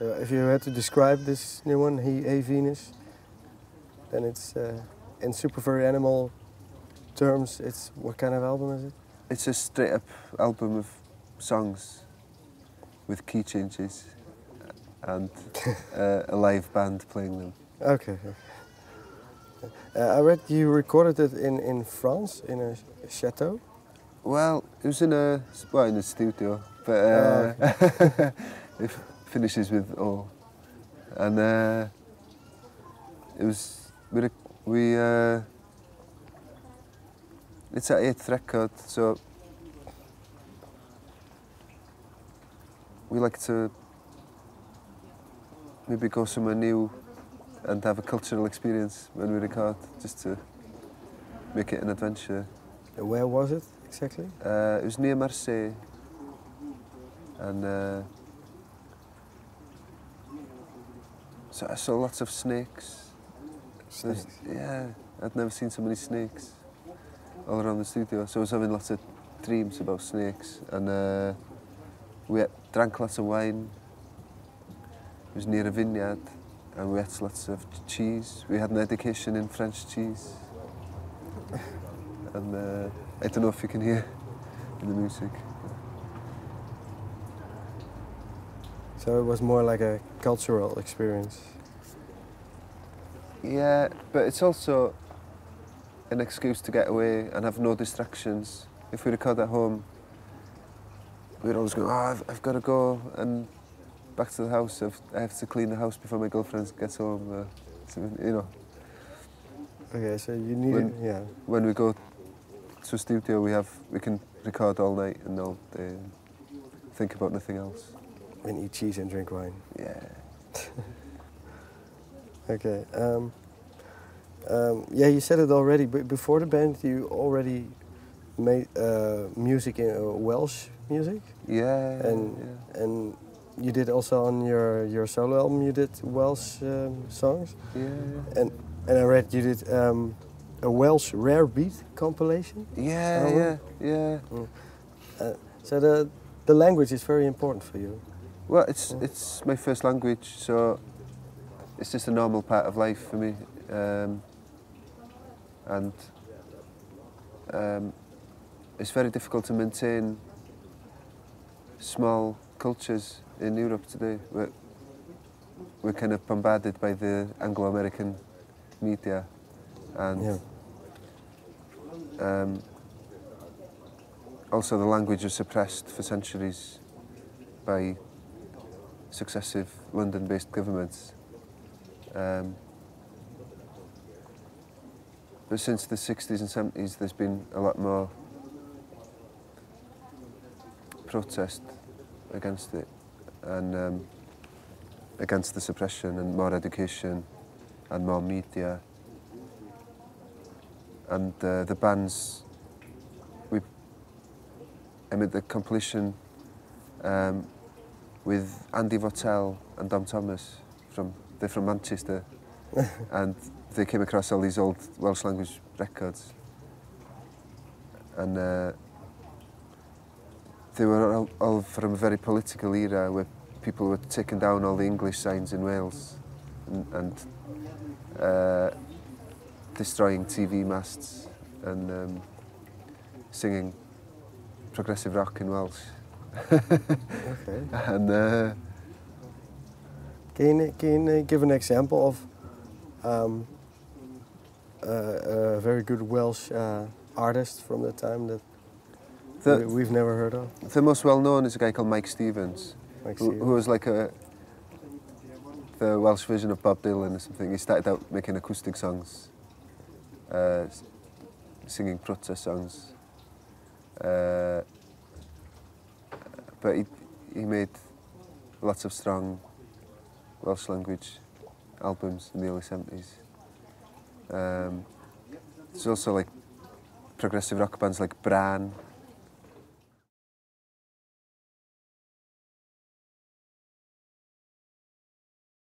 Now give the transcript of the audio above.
So if you had to describe this new one, Hey Venus, then it's in Super Furry Animal terms, it's what kind of album is it? It's a straight up album of songs with key changes and a live band playing them. Okay. I read you recorded it in France, in a chateau? Well, it was in a studio, but okay. it finishes with O. And it was, it's our 8th record, so we like to maybe go somewhere new and have a cultural experience when we record, just to make it an adventure. And where was it exactly? It was near Marseille, and so I saw lots of snakes. Snakes? Yeah, I'd never seen so many snakes all around the studio, so I was having lots of dreams about snakes, and we drank lots of wine. It was near a vineyard, and we ate lots of cheese. We had an education in French cheese. And I don't know if you can hear in the music. So it was more like a cultural experience. Yeah, but it's also an excuse to get away and have no distractions. If we record at home, we're always going, I've got to go and back to the house. I have to clean the house before my girlfriend gets home. You know. Okay, so you need yeah. When we go to a studio, we can record all night and all day and think about nothing else. And eat cheese and drink wine. Yeah. Okay. Yeah, you said it already, but before the band, you already made music in Welsh music. Yeah. And you did also on your solo album. You did Welsh songs. Yeah. And I read you did a Welsh rare beat compilation. Yeah. So the language is very important for you. Well, it's my first language, so it's just a normal part of life for me, and it's very difficult to maintain small cultures in Europe today. We're kind of bombarded by the Anglo-American media, and also the language was suppressed for centuries by successive London-based governments. But since the 60s and 70s, there's been a lot more protest against it, and against the suppression, and more education and more media. And the bands, I made the compilation with Andy Votel and Dom Thomas. They're from Manchester, and they came across all these old Welsh language records, and they were all from a very political era where people were taking down all the English signs in Wales and destroying TV masts and singing progressive rock in Welsh. Okay. And can you give an example of a very good Welsh artist from the time that we've never heard of? The most well-known is a guy called Mike Stevens, who was like the Welsh version of Bob Dylan or something. He started out making acoustic songs, singing protest songs, but he made lots of strong Welsh language albums in the early 70s. There's also like progressive rock bands like Bran